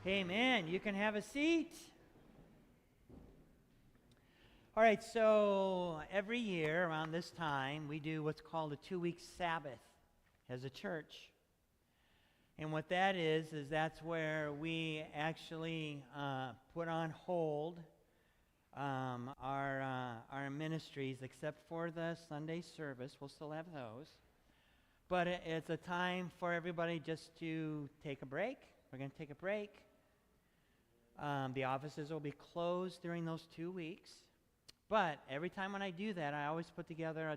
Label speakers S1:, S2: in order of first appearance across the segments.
S1: Amen. You can have a seat. All right, so every year around this time, we do what's called a 2-week Sabbath as a church. And what that is that's where we actually put on hold our ministries, except for the Sunday service. We'll still have those. But it's a time for everybody just to take a break. We're going to take a break. The offices will be closed during those 2 weeks. But every time when I do that, I always put together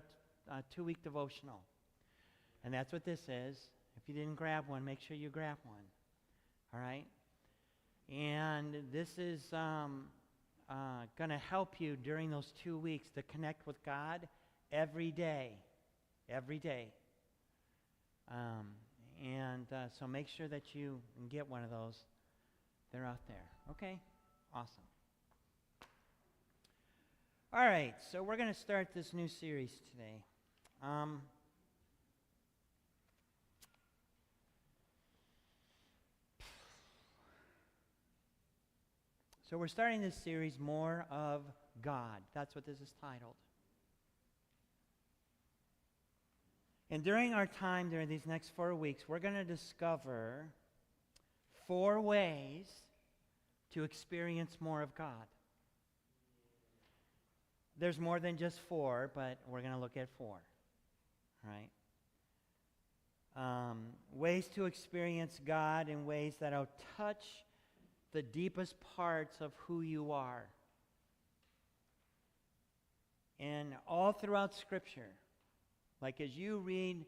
S1: a 2-week devotional. And that's what this is. If you didn't grab one, make sure you grab one. All right? And this is going to help you during those 2 weeks to connect with God every day. Every day. So make sure that you can get one of those. They're out there. Okay? Awesome. All right, so we're going to start this new series today. So we're starting this series, More of God. That's what this is titled. And during our time, during these next 4 weeks, we're going to discover 4 ways to experience more of God. There's more than just 4, but we're going to look at 4. Right? Ways to experience God in ways that will touch the deepest parts of who you are. And all throughout Scripture, like as you read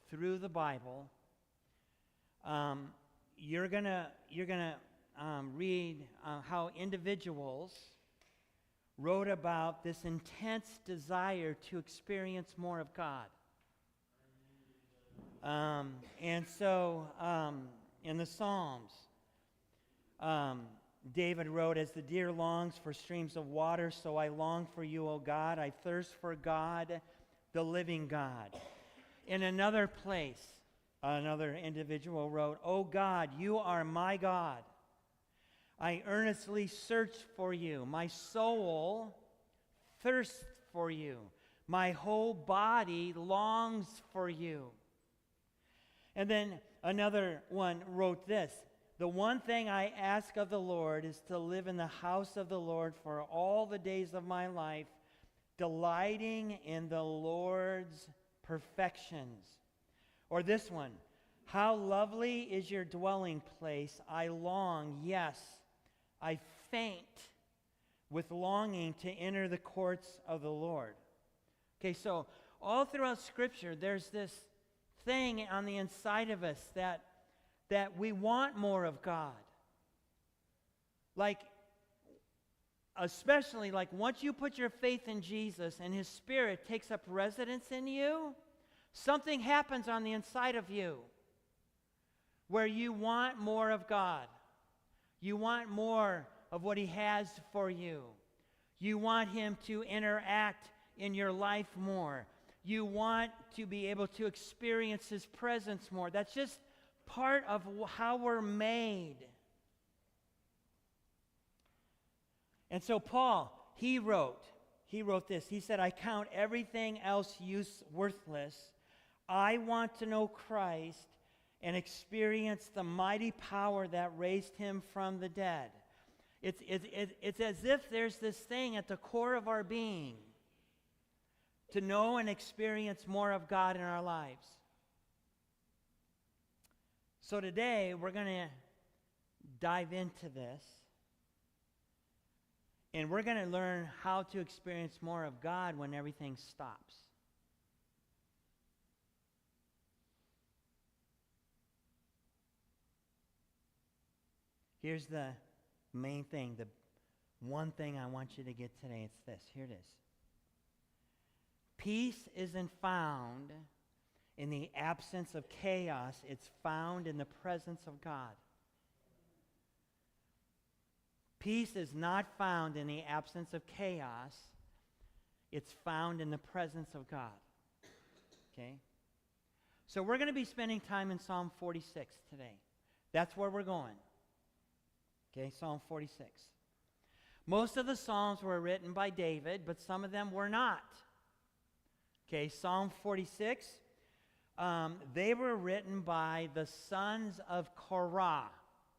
S1: through the Bible, you're gonna read how individuals wrote about this intense desire to experience more of God. And so in the Psalms, David wrote, "As the deer longs for streams of water, so I long for you, O God. I thirst for God, the living God." In another place, another individual wrote, "O God, you are my God. I earnestly search for you. My soul thirsts for you. My whole body longs for you." And then another one wrote this, "The one thing I ask of the Lord is to live in the house of the Lord for all the days of my life, delighting in the Lord's perfections." Or this one, "How lovely is your dwelling place. I long, yes, I faint with longing to enter the courts of the Lord." Okay, so all throughout Scripture, there's this thing on the inside of us that we want more of God. Like, especially like once you put your faith in Jesus and His Spirit takes up residence in you, something happens on the inside of you where you want more of God. You want more of what He has for you. You want Him to interact in your life more. You want to be able to experience His presence more. That's just part of how we're made. And so Paul, he wrote this. He said, "I count everything else worthless. I want to know Christ and experience the mighty power that raised Him from the dead." It's as if there's this thing at the core of our being to know and experience more of God in our lives. So today, we're going to dive into this, and we're going to learn how to experience more of God when everything stops. Here's the main thing, the one thing I want you to get today. It's this. Here it is. Peace isn't found in the absence of chaos. It's found in the presence of God. Peace is not found in the absence of chaos. It's found in the presence of God. Okay? So we're going to be spending time in Psalm 46 today. That's where we're going. Okay, Psalm 46. Most of the Psalms were written by David, but some of them were not. Okay, Psalm 46, they were written by the sons of Korah.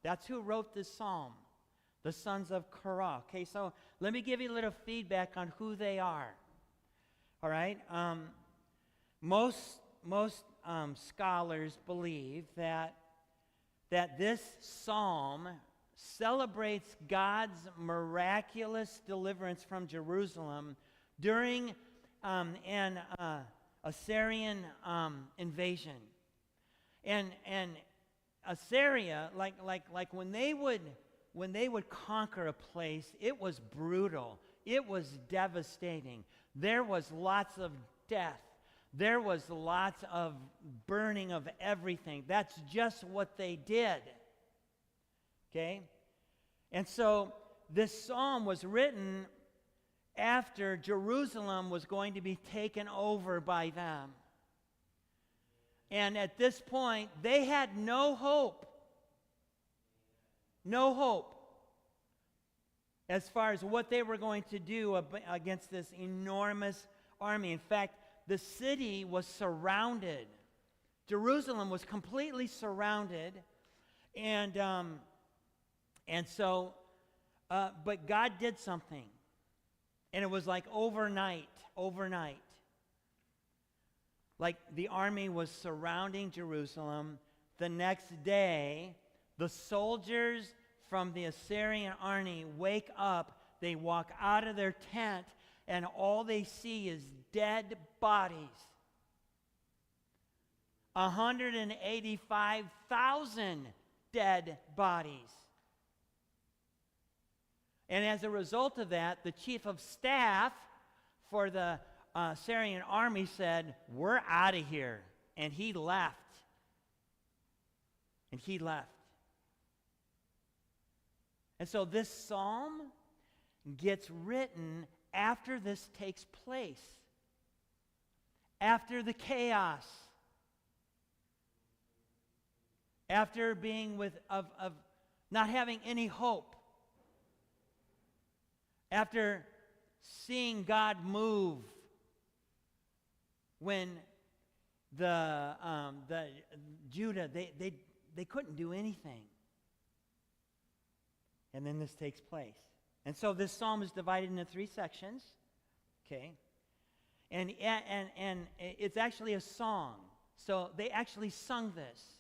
S1: That's who wrote this psalm, the sons of Korah. Okay, so let me give you a little feedback on who they are. All right, most scholars believe that this psalm celebrates God's miraculous deliverance from Jerusalem during an Assyrian invasion. And Assyria, like when they would conquer a place, it was brutal. It was devastating. There was lots of death. There was lots of burning of everything. That's just what they did. Okay? And so this psalm was written after Jerusalem was going to be taken over by them. And at this point, they had no hope. No hope as far as what they were going to do against this enormous army. In fact, the city was surrounded. Jerusalem was completely surrounded. And so, but God did something. And it was like overnight. Like the army was surrounding Jerusalem. The next day, the soldiers from the Assyrian army wake up. They walk out of their tent, and all they see is dead bodies. 185,000 dead bodies. And as a result of that, the chief of staff for the Assyrian army said, "We're out of here." And he left. And so this psalm gets written after this takes place. After the chaos. After being of not having any hope. After seeing God move when the Judah, they couldn't do anything. And then this takes place. And so this psalm is divided into 3 sections. Okay? And it's actually a song. So they actually sung this.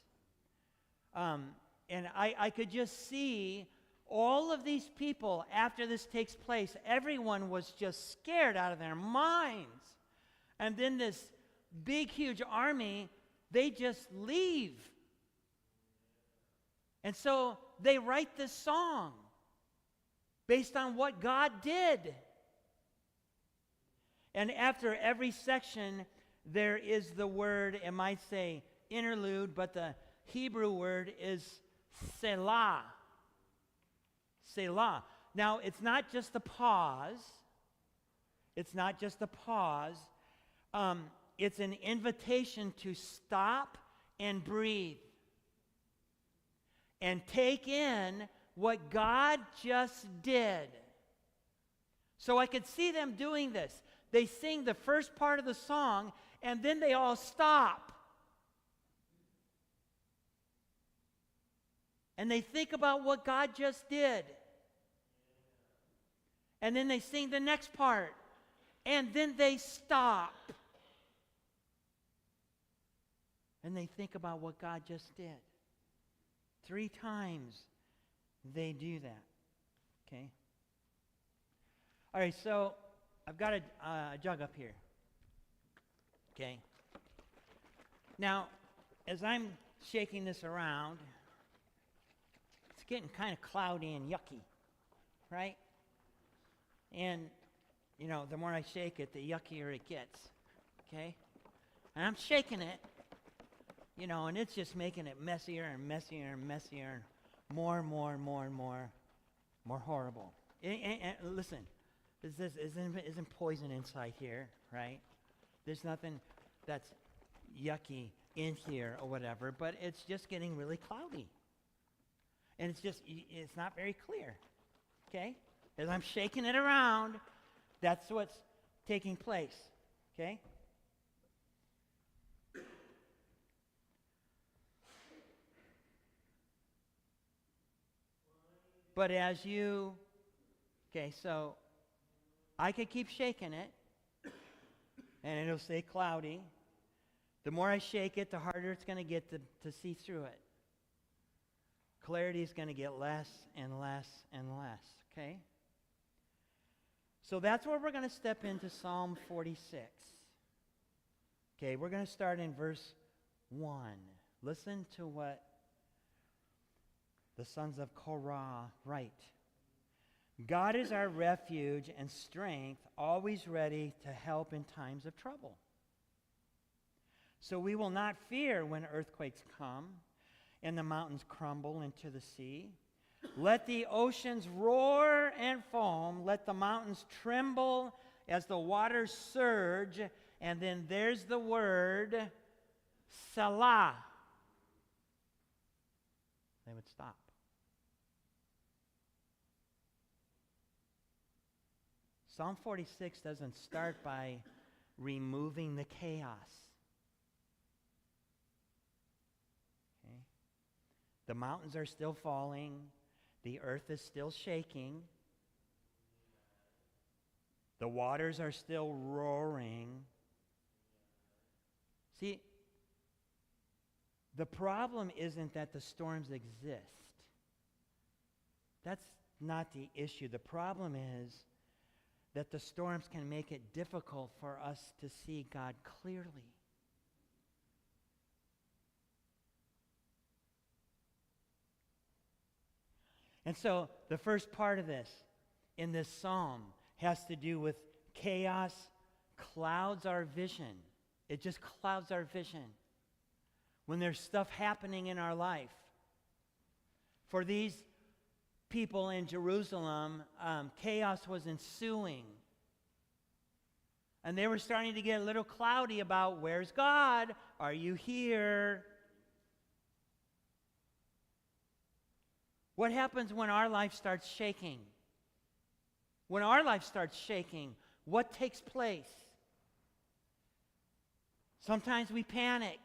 S1: And I could just see all of these people, after this takes place, everyone was just scared out of their minds. And then this big, huge army, they just leave. And so they write this song based on what God did. And after every section, there is the word, it might say interlude, but the Hebrew word is Selah. Selah. Now, it's not just a pause. It's an invitation to stop and breathe and take in what God just did. So I could see them doing this. They sing the first part of the song, and then they all stop. And they think about what God just did. And then they sing the next part. And then they stop. And they think about what God just did. 3 times they do that. Okay? All right, so I've got a jug up here. Okay? Now, as I'm shaking this around, it's getting kind of cloudy and yucky, right? And, you know, the more I shake it, the yuckier it gets, okay? And I'm shaking it, you know, and it's just making it messier and messier and messier and more and more and more and more horrible. And listen, this isn't poison inside here, right? There's nothing that's yucky in here or whatever, but it's just getting really cloudy. And it's not very clear, okay? As I'm shaking it around, that's what's taking place, okay? But okay, so I could keep shaking it, and it'll stay cloudy. The more I shake it, the harder it's going to get to see through it. Clarity is going to get less and less and less, okay? So that's where we're going to step into Psalm 46. Okay, we're going to start in verse 1. Listen to what the sons of Korah write. God is our refuge and strength, always ready to help in times of trouble. So we will not fear when earthquakes come and the mountains crumble into the sea. Let the oceans roar and foam. Let the mountains tremble as the waters surge. And then there's the word, Selah. They would stop. Psalm 46 doesn't start by removing the chaos. Okay? The mountains are still falling. The earth is still shaking. The waters are still roaring. See, the problem isn't that the storms exist. That's not the issue. The problem is that the storms can make it difficult for us to see God clearly. And so the first part of this, in this psalm, has to do with chaos clouds our vision. It just clouds our vision when there's stuff happening in our life. For these people in Jerusalem, chaos was ensuing. And they were starting to get a little cloudy about, where's God? Are you here? What happens when our life starts shaking? When our life starts shaking, what takes place? Sometimes we panic.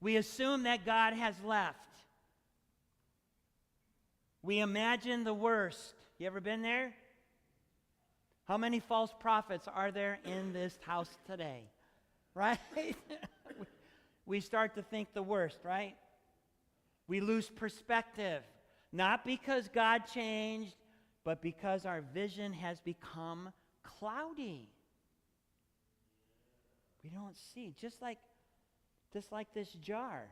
S1: We assume that God has left. We imagine the worst. You ever been there? How many false prophets are there in this house today? Right? We start to think the worst, right? We lose perspective. Not because God changed, but because our vision has become cloudy. We don't see. Just like this jar.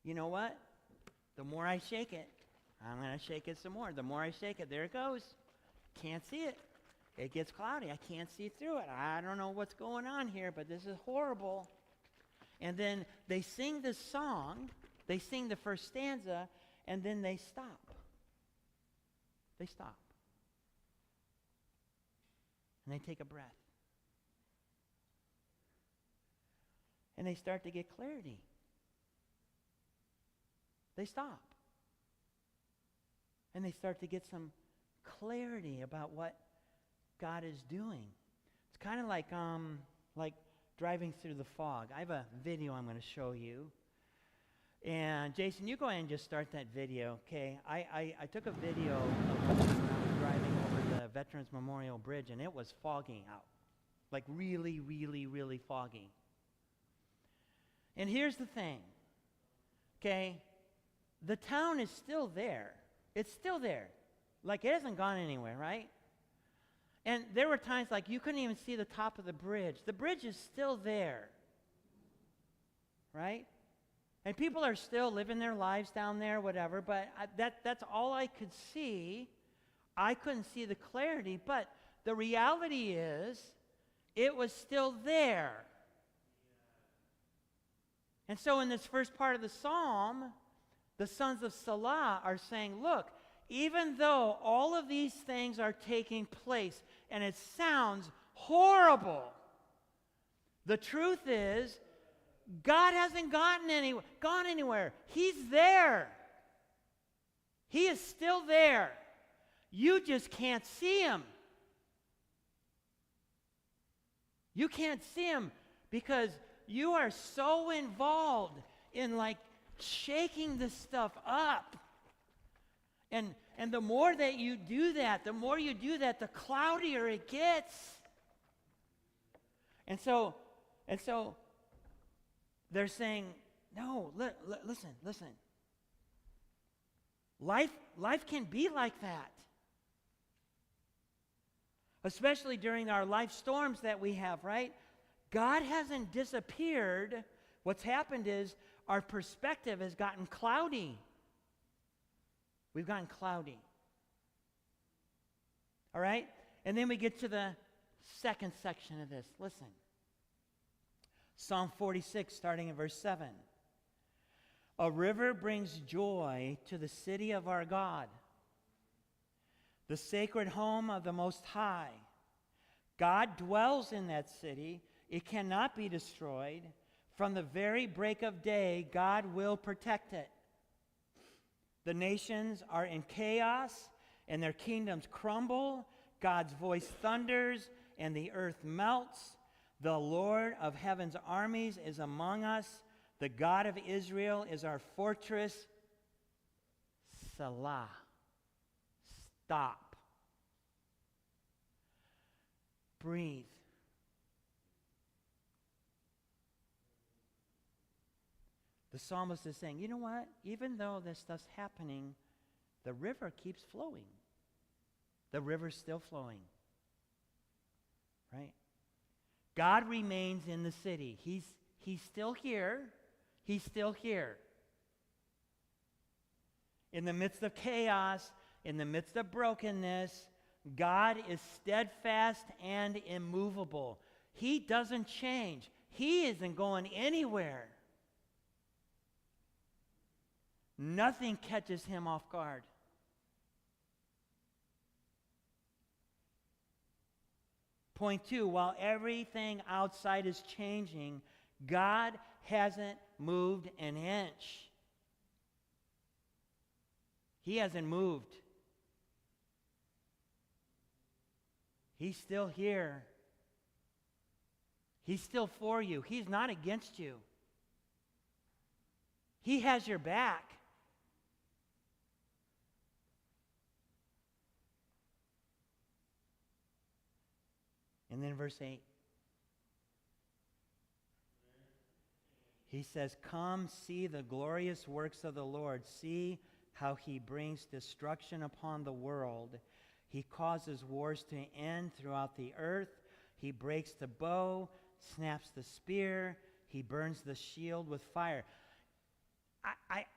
S1: You know what? The more I shake it, I'm going to shake it some more. The more I shake it, there it goes. Can't see it. It gets cloudy. I can't see through it. I don't know what's going on here, but this is horrible. And then they sing this song. They sing the first stanza, and then they stop. They stop. And they take a breath. And they start to get clarity. They stop. And they start to get some clarity about what God is doing. It's kind of like driving through the fog. I have a video I'm going to show you. And Jason, you go ahead and just start that video, okay? I took a video of when I was driving over the Veterans Memorial Bridge, and it was fogging out. Like really, really, really foggy. And here's the thing, okay? The town is still there. It's still there. Like it hasn't gone anywhere, right? And there were times like you couldn't even see the top of the bridge. The bridge is still there, right? And people are still living their lives down there, whatever, but that's all I could see. I couldn't see the clarity, but the reality is it was still there. And so in this first part of the psalm, the sons of Selah are saying, look, even though all of these things are taking place, and it sounds horrible, the truth is God hasn't gone anywhere. He's there. He is still there. You just can't see him. You can't see him because you are so involved in like shaking this stuff up. And the more that you do that, the cloudier it gets. And so they're saying, no, listen. Life can be like that. Especially during our life storms that we have, right? God hasn't disappeared. What's happened is our perspective has gotten cloudy. We've gotten cloudy. All right? And then we get to the second section of this. Listen. Psalm 46, starting in verse 7. A river brings joy to the city of our God, the sacred home of the Most High. God dwells in that city. It cannot be destroyed. From the very break of day, God will protect it. The nations are in chaos, and their kingdoms crumble. God's voice thunders, and the earth melts. The Lord of heaven's armies is among us. The God of Israel is our fortress. Selah. Stop. Breathe. The psalmist is saying, you know what? Even though this stuff's happening, the river keeps flowing. The river's still flowing. Right? God remains in the city. He's still here. He's still here. In the midst of chaos, in the midst of brokenness, God is steadfast and immovable. He doesn't change. He isn't going anywhere. Nothing catches him off guard. Point 2, while everything outside is changing, God hasn't moved an inch. He hasn't moved. He's still here. He's still for you. He's not against you. He has your back. And then verse 8. He says, come see the glorious works of the Lord. See how he brings destruction upon the world. He causes wars to end throughout the earth. He breaks the bow, snaps the spear. He burns the shield with fire.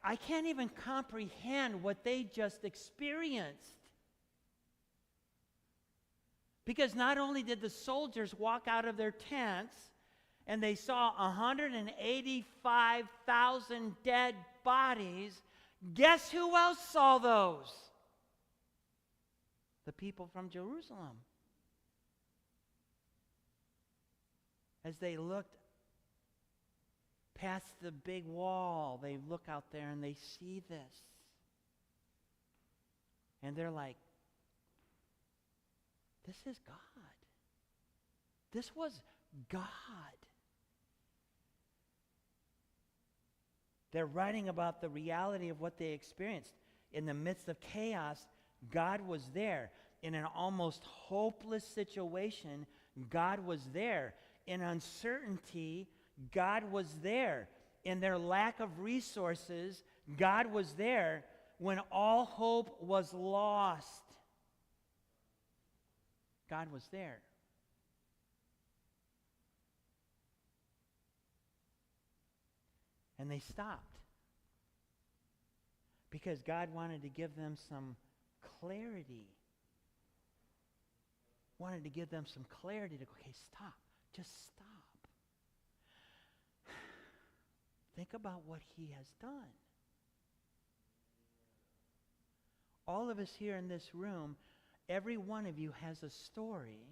S1: I can't even comprehend what they just experienced. Because not only did the soldiers walk out of their tents and they saw 185,000 dead bodies, guess who else saw those? The people from Jerusalem. As they looked past the big wall, they look out there and they see this. And they're like, this is God. This was God. They're writing about the reality of what they experienced. In the midst of chaos, God was there. In an almost hopeless situation, God was there. In uncertainty, God was there. In their lack of resources, God was there. When all hope was lost, God was there. And they stopped. Because God wanted to give them some clarity. Wanted to give them some clarity to go, okay, stop. Just stop. Think about what he has done. All of us here in this room, every one of you has a story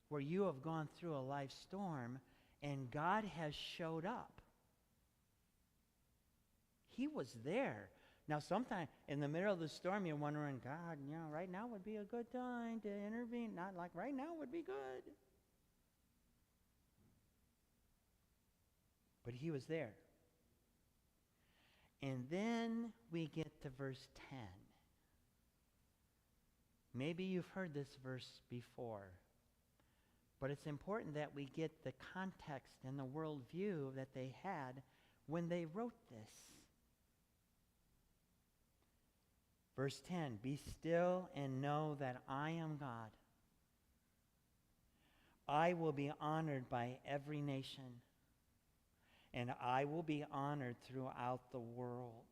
S1: where you have gone through a life storm And God has showed up. He was there. Now, sometime in the middle of the storm, you're wondering, God, right now would be a good time to intervene. Not like right now would be good. But he was there. And then we get to verse 10. Maybe you've heard this verse before, but it's important that we get the context and the worldview that they had when they wrote this. Verse 10, be still and know that I am God. I will be honored by every nation, and I will be honored throughout the world.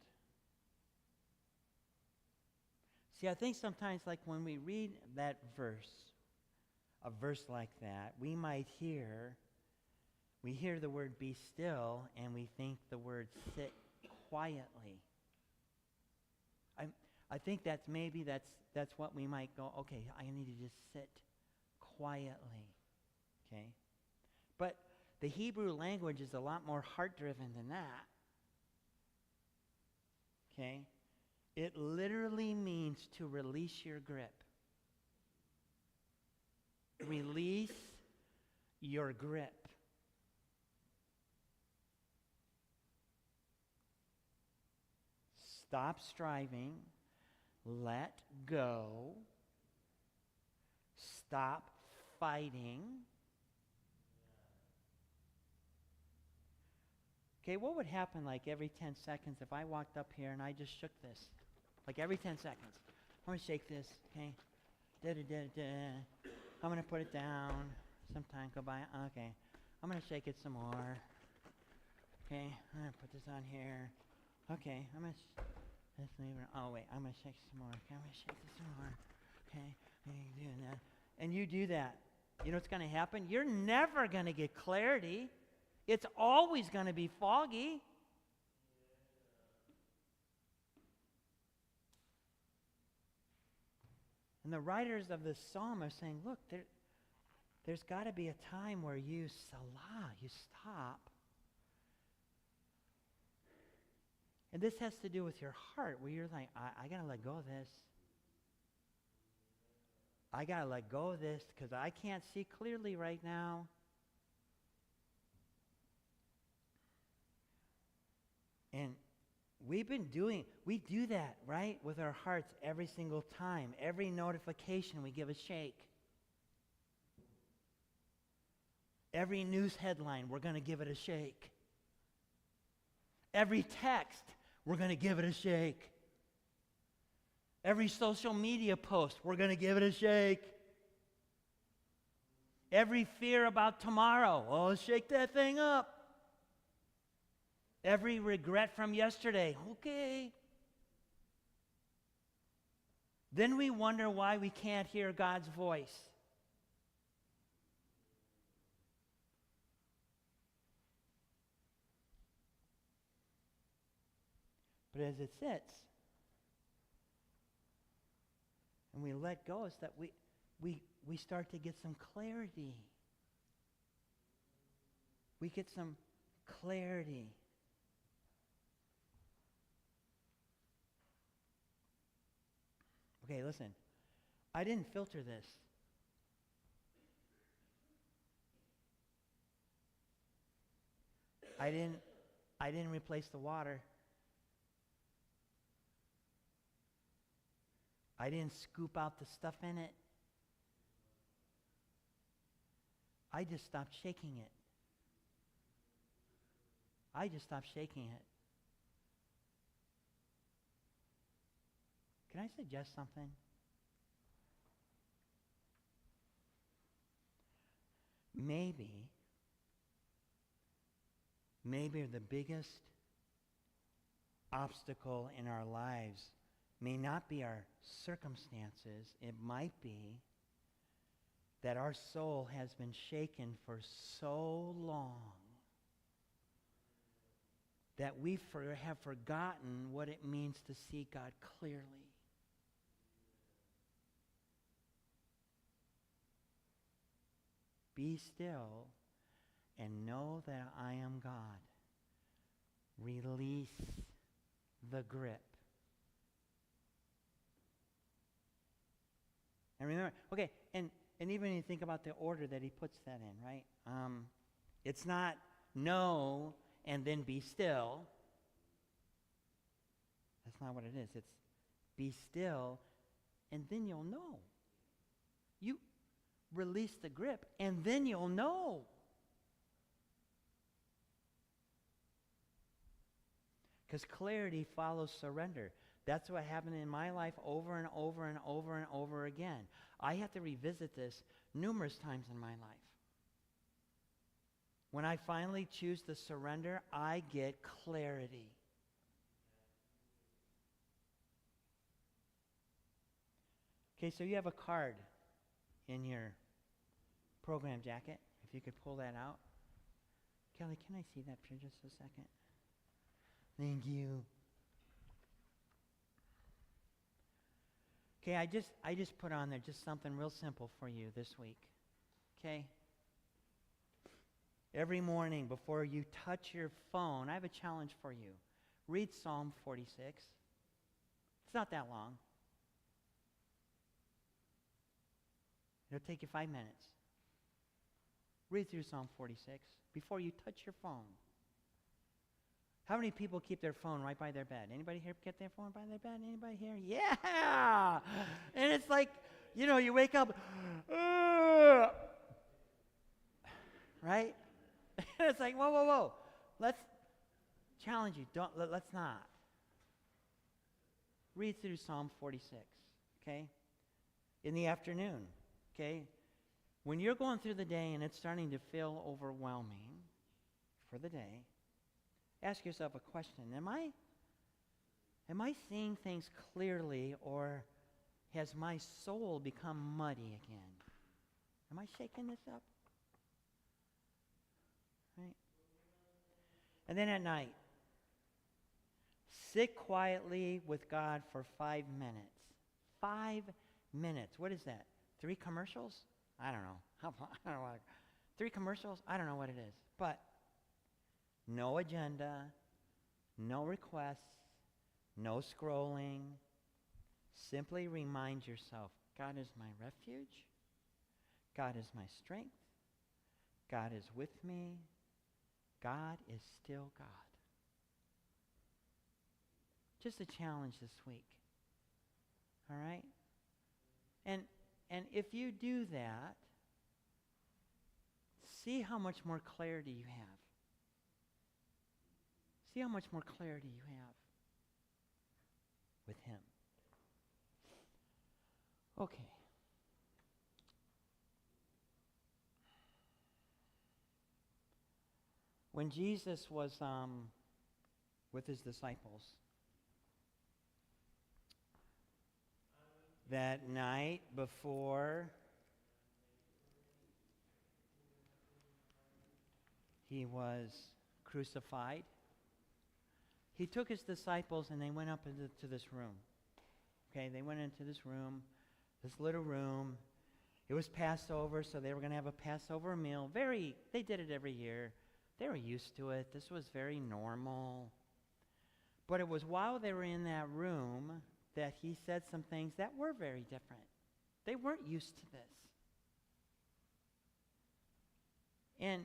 S1: See, I think sometimes like when we read that verse, a verse like that, we hear the word be still, and we think the word sit quietly. I think that's what we might go, okay, I need to just sit quietly, okay? But the Hebrew language is a lot more heart-driven than that, okay? It literally means to release your grip. Release your grip. Stop striving. Let go. Stop fighting. Okay, what would happen like every 10 seconds if I walked up here and I just shook this? Like every 10 seconds. I'm going to shake this, okay? Da-da-da-da. I'm going to put it down. Some time go by. Okay. I'm going to shake it some more. Okay, I'm going to put this on here. Okay, I'm going to... Let's leave it. Oh, wait, I'm going to shake some more. Okay, I'm going to shake this some more. Okay, and you do that. And you do that. You know what's going to happen? You're never going to get clarity. It's always going to be foggy. And the writers of this psalm are saying, look, there's got to be a time where you salah, you stop. And this has to do with your heart, where you're like, I got to let go of this. I got to let go of this because I can't see clearly right now. And we do that, right, with our hearts every single time. Every notification, we give a shake. Every news headline, we're going to give it a shake. Every text, we're going to give it a shake. Every social media post, we're going to give it a shake. Every fear about tomorrow, oh, shake that thing up. Every regret from yesterday, okay. Then we wonder why we can't hear God's voice. But as it sits, and we let go, it's that we start to get some clarity. We get some clarity. Okay, listen. I didn't filter this. I didn't replace the water. I didn't scoop out the stuff in it. I just stopped shaking it. I just stopped shaking it. Can I suggest something? Maybe the biggest obstacle in our lives may not be our circumstances. It might be that our soul has been shaken for so long that we have forgotten what it means to see God clearly. Be still and know that I am God. Release the grip. And remember, okay, and even when you think about the order that he puts that in, right? It's not know and then be still. That's not what it is. It's be still and then you'll know. You release the grip and then you'll know. Because clarity follows surrender. That's what happened in my life over and over and over and over again. I have to revisit this numerous times in my life. When I finally choose to surrender, I get clarity. Okay, so you have a card in your program jacket. If you could pull that out. Kelly, can I see that for just a second? Thank you. Okay, I just put on there just something real simple for you this week. Okay? Every morning before you touch your phone, I have a challenge for you. Read Psalm 46. It's not that long. It'll take you 5 minutes. Read through Psalm 46 before you touch your phone. How many people keep their phone right by their bed? Anybody here get their phone by their bed? Anybody here? Yeah! And it's like, you wake up, right? It's like, whoa. Let's challenge you. Let's not. Read through Psalm 46, okay? In the afternoon, okay? When you're going through the day and it's starting to feel overwhelming for the day, ask yourself a question. Am I seeing things clearly, or has my soul become muddy again? Am I shaking this up? Right? And then at night, sit quietly with God for 5 minutes. 5 minutes. What is that? 3 commercials? I don't know. I don't know. 3 commercials? I don't know what it is. But no agenda, no requests, no scrolling. Simply remind yourself, God is my refuge. God is my strength. God is with me. God is still God. Just a challenge this week. All right? And if you do that, see how much more clarity you have. See how much more clarity you have with him. Okay. When Jesus was with his disciples that night before he was crucified, he took his disciples and they went up into this room. Okay, they went into this room, this little room. It was Passover, so they were going to have a Passover meal. They did it every year. They were used to it. This was very normal. But it was while they were in that room that he said some things that were very different. They weren't used to this. And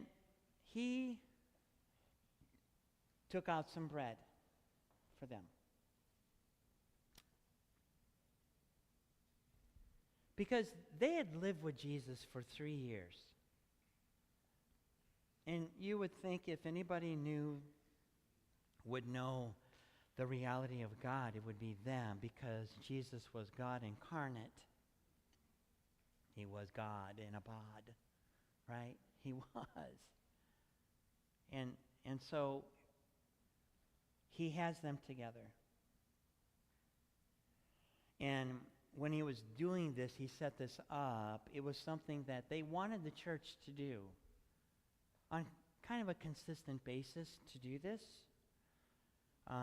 S1: he took out some bread for them. Because they had lived with Jesus for 3 years. And you would think if anybody would know the reality of God, it would be them, because Jesus was God incarnate. He was God in a bod, right? He was. And so he has them together. And when he was doing this, he set this up. It was something that they wanted the church to do on kind of a consistent basis to do this.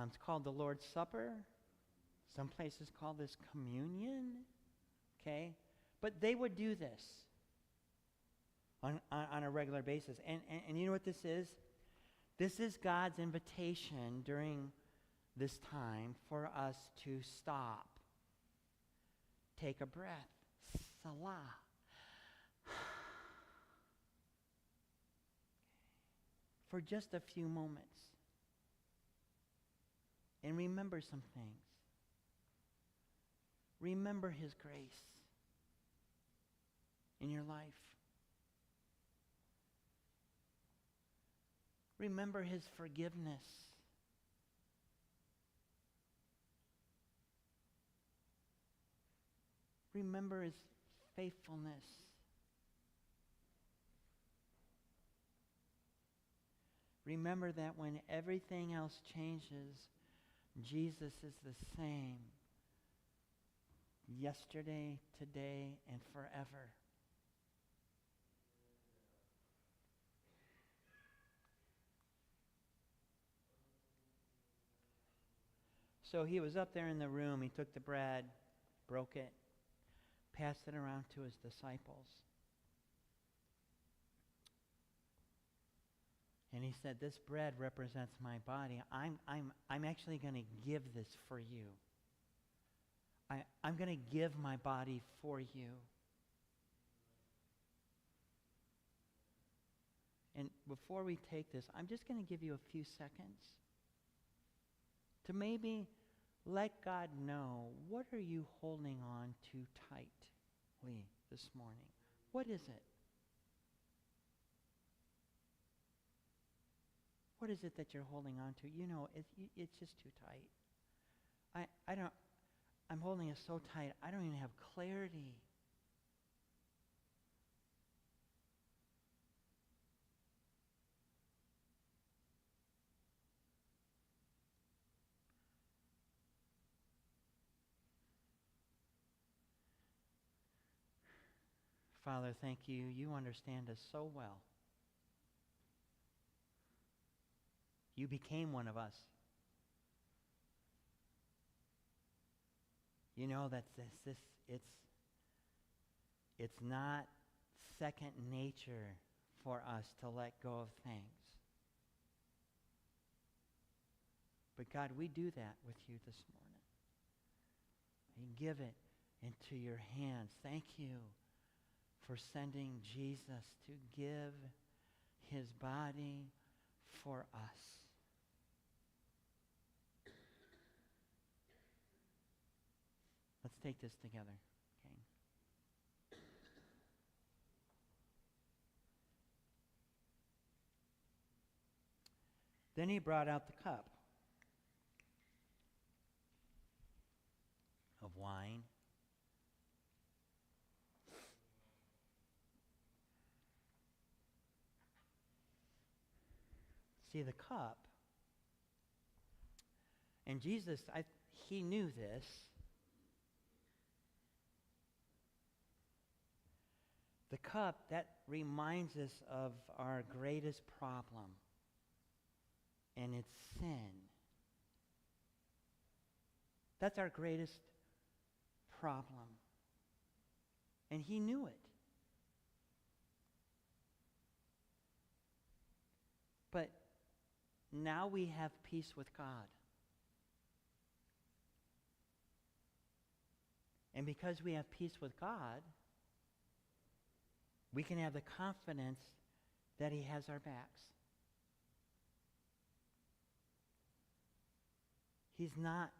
S1: It's called the Lord's Supper. Some places call this communion. Okay? But they would do this on a regular basis. And you know what this is? This is God's invitation during this time for us to stop, take a breath, Salah, for just a few moments, and remember some things. Remember His grace in your life. Remember His forgiveness. Remember His faithfulness. Remember that when everything else changes, Jesus is the same yesterday, today, and forever. So He was up there in the room. He took the bread, broke it, passed it around to His disciples. And He said, this bread represents my body. I'm actually going to give this for you. I'm going to give my body for you. And before we take this, I'm just going to give you a few seconds to maybe let God know, what are you holding on to tightly this morning? What is it? What is it that you're holding on to? You know, it's just too tight. I'm holding it so tight, I don't even have clarity. Father, thank you. You understand us so well. You became one of us. You know that it's not second nature for us to let go of things. But God, we do that with you this morning. We give it into your hands. Thank you for sending Jesus to give His body for us. Let's take this together, okay? Then He brought out the cup of wine. See, the cup, and Jesus, He knew this. The cup, that reminds us of our greatest problem, and it's sin. That's our greatest problem. And He knew it. But now we have peace with God. And because we have peace with God, we can have the confidence that He has our backs. He's not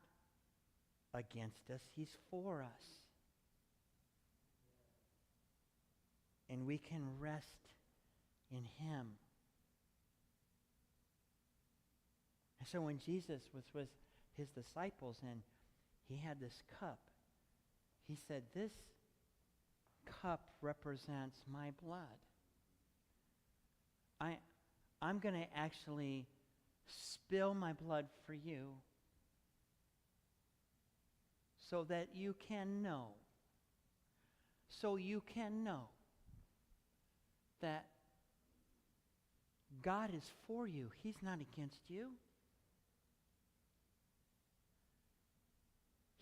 S1: against us. He's for us. And we can rest in Him. And so when Jesus was with His disciples and He had this cup, He said, this cup represents my blood. I'm going to actually spill my blood for you so that you can know. So you can know that God is for you. He's not against you.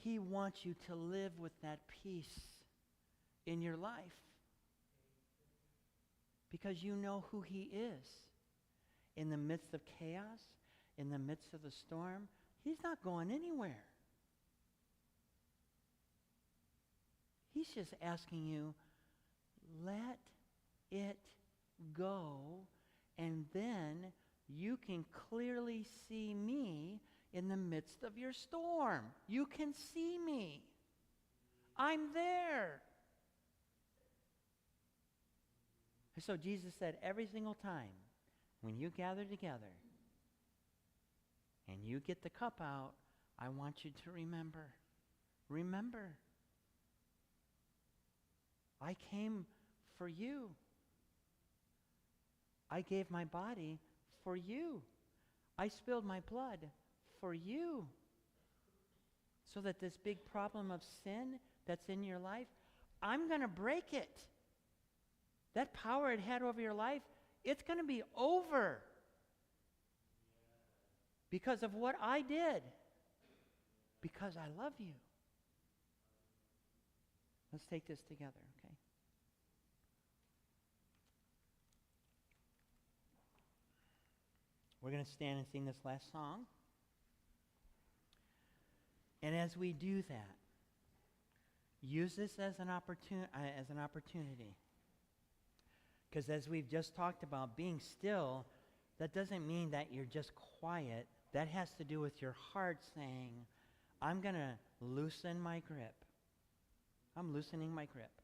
S1: He wants you to live with that peace in your life. because you know who he is. In the midst of chaos, in the midst of the storm, he's not going anywhere. He's just asking you, let it go, and then you can clearly see me in the midst of your storm. You can see me. I'm there. And so Jesus said every single time when you gather together and you get the cup out, I want you to remember. Remember. I came for you. I gave my body for you. I spilled my blood for you. So that this big problem of sin that's in your life, I'm going to break it. That power it had over your life, it's going to be over. Because of what I did. Because I love you. Let's take this together, okay? We're going to stand and sing this last song. And as we do that, use this as an opportunity. Because as we've just talked about, being still, that doesn't mean that you're just quiet. That has to do with your heart saying, I'm going to loosen my grip. I'm loosening my grip.